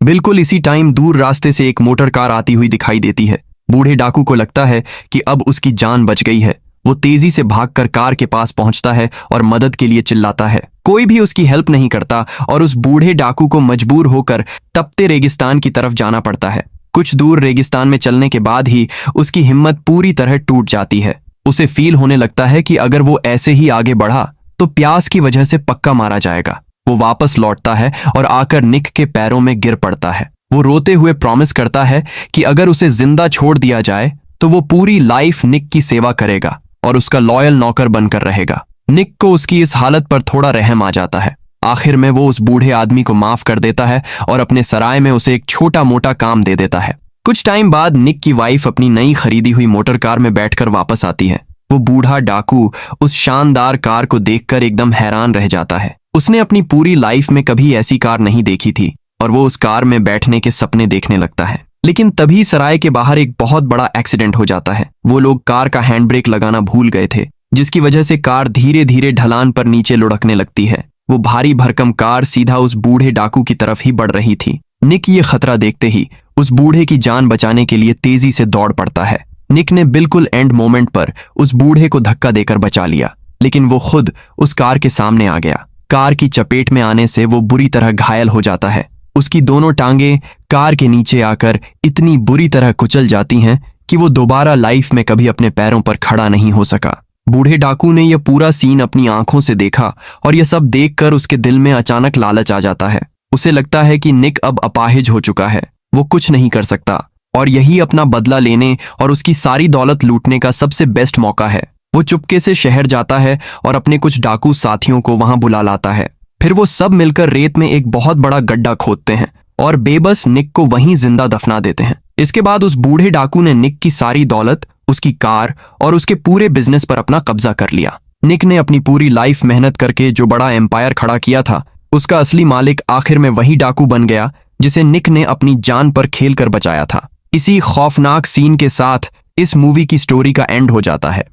बिल्कुल इसी टाइम दूर रास्ते से एक मोटर कार आती हुई दिखाई देती है। बूढ़े डाकू को लगता है कि अब उसकी जान बच गई है। वो तेजी से भागकर कार के पास पहुंचता है और मदद के लिए चिल्लाता है। कोई भी उसकी हेल्प नहीं करता और उस बूढ़े डाकू को मजबूर होकर तपते रेगिस्तान की तरफ जाना पड़ता है। कुछ दूर रेगिस्तान में चलने के बाद ही उसकी हिम्मत पूरी तरह टूट जाती है। उसे फील होने लगता है कि अगर वो ऐसे ही आगे बढ़ा तो प्यास की वजह से पक्का मारा जाएगा। वो वापस लौटता है और आकर निक के पैरों में गिर पड़ता है। वो रोते हुए प्रॉमिस करता है कि अगर उसे जिंदा छोड़ दिया जाए तो वो पूरी लाइफ निक की सेवा करेगा और उसका लॉयल नौकर बनकर रहेगा। निक को उसकी इस हालत पर थोड़ा रहम आ जाता है। आखिर में वो उस बूढ़े आदमी को माफ कर देता है और अपने सराय में उसे एक छोटा मोटा काम दे देता है। कुछ टाइम बाद निक की वाइफ अपनी नई खरीदी हुई मोटर कार में बैठकर वापस आती है। वो बूढ़ा डाकू उस शानदार कार को देखकर एकदम हैरान रह जाता है। उसने अपनी पूरी लाइफ में कभी ऐसी कार नहीं देखी थी और वो उस कार में बैठने के सपने देखने लगता है। लेकिन तभी सराय के बाहर एक बहुत बड़ा एक्सीडेंट हो जाता है। वो लोग कार का हैंड ब्रेक लगाना भूल गए थे, जिसकी वजह से कार धीरे धीरे ढलान पर नीचे लुढ़कने लगती है। वो भारी भरकम कार सीधा उस बूढ़े डाकू की तरफ ही बढ़ रही थी। निक ये खतरा देखते ही उस बूढ़े की जान बचाने के लिए तेजी से दौड़ पड़ता है। निक ने बिल्कुल एंड मोमेंट पर उस बूढ़े को धक्का देकर बचा लिया, लेकिन वो खुद उस कार के सामने आ गया। कार की चपेट में आने से वो बुरी तरह घायल हो जाता है। उसकी दोनों टांगें कार के नीचे आकर इतनी बुरी तरह कुचल जाती हैं कि वो दोबारा लाइफ में कभी अपने पैरों पर खड़ा नहीं हो सका। बूढ़े डाकू ने यह पूरा सीन अपनी आंखों से देखा और यह सब देखकर उसके दिल में अचानक लालच आ जाता है। उसे लगता है कि निक अब अपाहिज हो चुका है, वो कुछ नहीं कर सकता और यही अपना बदला लेने और उसकी सारी दौलत लूटने का सबसे बेस्ट मौका है। वो चुपके से शहर जाता है और अपने कुछ डाकू साथियों को वहां बुला लाता है। फिर वो सब मिलकर रेत में एक बहुत बड़ा गड्ढा खोदते हैं और बेबस निक को वहीं जिंदा दफना देते हैं। इसके बाद उस बूढ़े डाकू ने निक की सारी दौलत, उसकी कार और उसके पूरे बिजनेस पर अपना कब्जा कर लिया। निक ने अपनी पूरी लाइफ मेहनत करके जो बड़ा एम्पायर खड़ा किया था, उसका असली मालिक आखिर में वही डाकू बन गया जिसे निक ने अपनी जान पर खेलकर बचाया था। इसी खौफनाक सीन के साथ इस मूवी की स्टोरी का एंड हो जाता है।